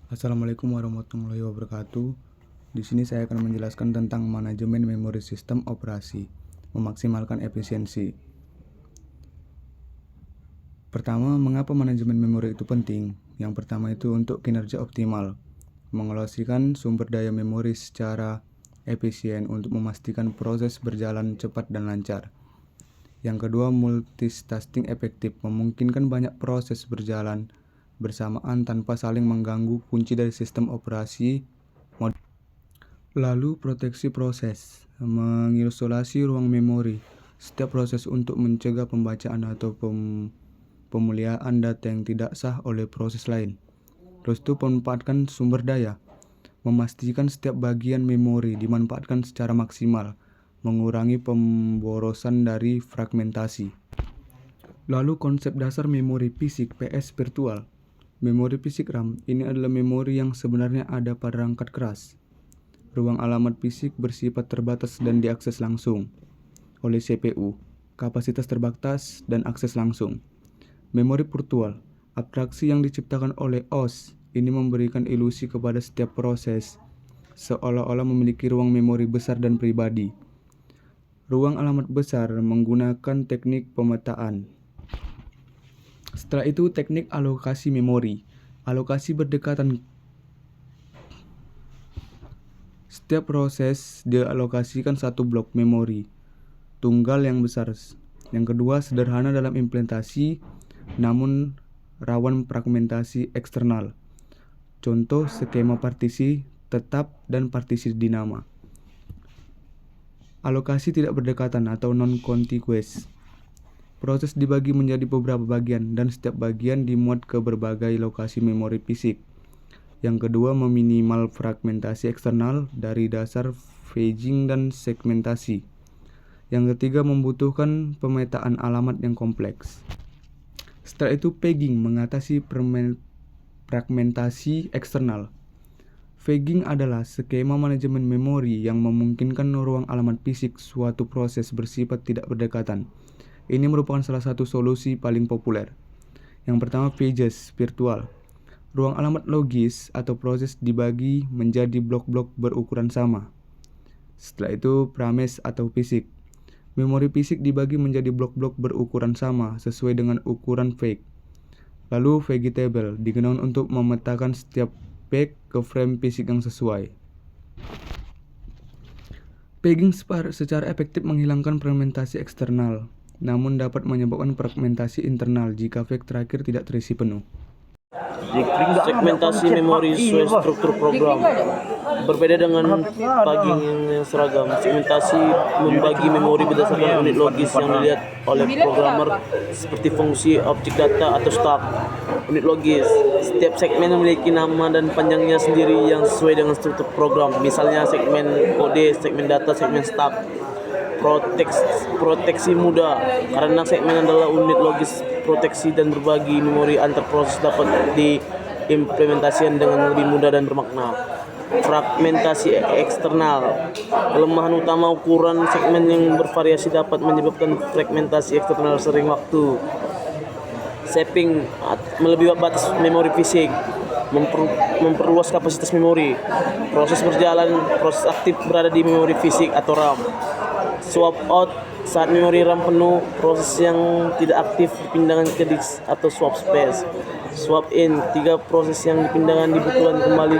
Assalamualaikum warahmatullahi wabarakatuh. Di sini saya akan menjelaskan tentang manajemen memori sistem operasi, memaksimalkan efisiensi. Pertama, mengapa manajemen memori itu penting? Yang pertama itu untuk kinerja optimal, mengalokasikan sumber daya memori secara efisien untuk memastikan proses berjalan cepat dan lancar. Yang kedua, multitasking efektif, memungkinkan banyak proses berjalan bersamaan tanpa saling mengganggu, kunci dari sistem operasi. Lalu proteksi proses, mengisolasi ruang memori setiap proses untuk mencegah pembacaan atau pemuliaan data yang tidak sah oleh proses lain. Terus itu memanfaatkan sumber daya, memastikan setiap bagian memori dimanfaatkan secara maksimal, mengurangi pemborosan dari fragmentasi. Lalu konsep dasar memori fisik PS virtual. Memori fisik RAM ini adalah memori yang sebenarnya ada pada perangkat keras. Ruang alamat fisik bersifat terbatas dan diakses langsung oleh CPU, kapasitas terbatas dan akses langsung. Memori virtual, abstraksi yang diciptakan oleh OS, ini memberikan ilusi kepada setiap proses, seolah-olah memiliki ruang memori besar dan pribadi. Ruang alamat besar menggunakan teknik pemetaan. Setelah itu teknik alokasi memori. Alokasi berdekatan. Setiap proses dialokasikan satu blok memori tunggal yang besar. Yang kedua, sederhana dalam implementasi namun rawan fragmentasi eksternal. Contoh skema partisi tetap dan partisi dinama. Alokasi tidak berdekatan atau non-contiguous. Proses dibagi menjadi beberapa bagian dan setiap bagian dimuat ke berbagai lokasi memori fisik. Yang kedua, meminimal fragmentasi eksternal dari dasar paging dan segmentasi. Yang ketiga, membutuhkan pemetaan alamat yang kompleks. Setelah itu, paging mengatasi fragmentasi eksternal. Paging adalah skema manajemen memori yang memungkinkan ruang alamat fisik suatu proses bersifat tidak berdekatan. Ini merupakan salah satu solusi paling populer. Yang pertama, pages virtual. Ruang alamat logis atau proses dibagi menjadi blok-blok berukuran sama. Setelah itu, frames atau fisik. Memori fisik dibagi menjadi blok-blok berukuran sama sesuai dengan ukuran fake. Lalu vegetable digunakan untuk memetakan setiap fake ke frame fisik yang sesuai. Paging secara efektif menghilangkan fragmentasi eksternal, namun dapat menyebabkan fragmentasi internal jika fake terakhir tidak terisi penuh. Segmentasi memori sesuai struktur program. Berbeda dengan paging yang seragam, segmentasi membagi memori berdasarkan unit logis yang dilihat oleh programmer seperti fungsi, objek data, atau stub. Unit logis, setiap segmen memiliki nama dan panjangnya sendiri yang sesuai dengan struktur program. Misalnya segmen kode, segmen data, segmen stub. Proteksi mudah, karena segmen adalah unit logis proteksi dan berbagi memori antar proses dapat diimplementasikan dengan lebih mudah dan bermakna. Fragmentasi eksternal, kelemahan utama ukuran segmen yang bervariasi dapat menyebabkan fragmentasi eksternal sering waktu. Shaping, melebihi batas memori fisik, memperluas kapasitas memori. Proses aktif berada di memori fisik atau RAM. Swap out, saat memori RAM penuh, proses yang tidak aktif dipindahkan ke disk atau swap space. Swap in, tiga proses yang dipindahkan dibutuhkan kembali,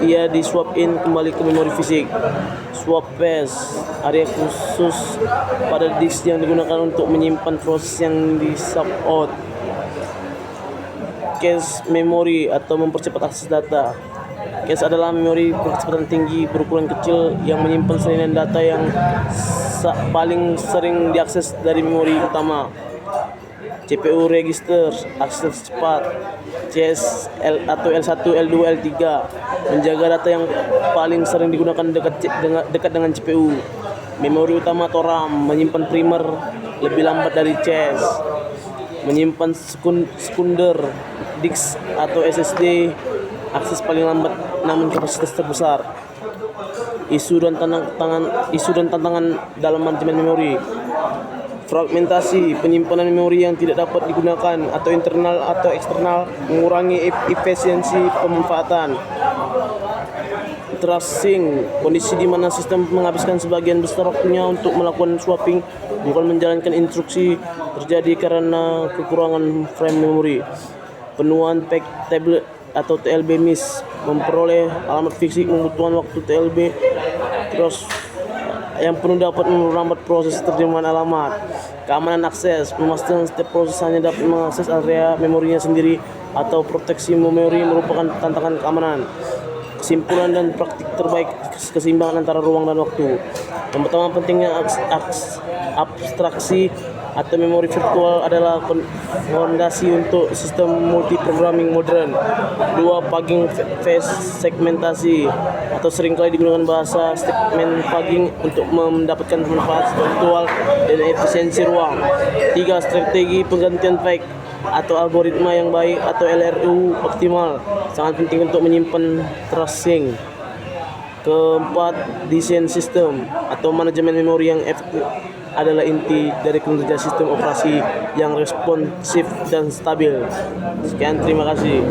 ia di swap in kembali ke memori fisik. Swap space, area khusus pada disk yang digunakan untuk menyimpan proses yang di swap out. Cache memori atau mempercepat akses data. Cache adalah memori berkecepatan tinggi berukuran kecil yang menyimpan salinan data yang paling sering diakses dari memori utama. CPU register, akses cepat. CS atau L1, L2, L3, menjaga data yang paling sering digunakan dekat dengan CPU. Memori utama atau RAM, menyimpan primer lebih lambat dari cache. Menyimpan sekunder, disk atau SSD, akses paling lambat namun kapasitas terbesar. Isu dan tantangan dalam manajemen memori. Fragmentasi, penyimpanan memori yang tidak dapat digunakan atau internal atau eksternal, mengurangi efisiensi pemanfaatan. Tracing, kondisi di mana sistem menghabiskan sebagian besar waktunya untuk melakukan swapping, bukan menjalankan instruksi, terjadi karena kekurangan frame memory. Penuaan pack table atau TLB miss, memperoleh alamat fisik membutuhkan waktu TLB terus yang penuh dapat merambat proses terjemahan alamat. Keamanan akses, memastikan setiap proses hanya dapat mengakses area memorinya sendiri atau proteksi memori merupakan tantangan keamanan. Kesimpulan dan praktik terbaik, keseimbangan antara ruang dan waktu. Yang pertama, pentingnya abstraksi atau memori virtual adalah fondasi untuk sistem multiprogramming modern. Dua, pagging phase segmentasi atau seringkali digunakan bahasa segment pagging untuk mendapatkan manfaat virtual dan efisiensi ruang. Tiga, strategi penggantian pack atau algoritma yang baik atau LRU optimal sangat penting untuk menyimpan tracing. Keempat, desain sistem atau manajemen memori yang efektif adalah inti dari kinerja sistem operasi yang responsif dan stabil. Sekian, terima kasih.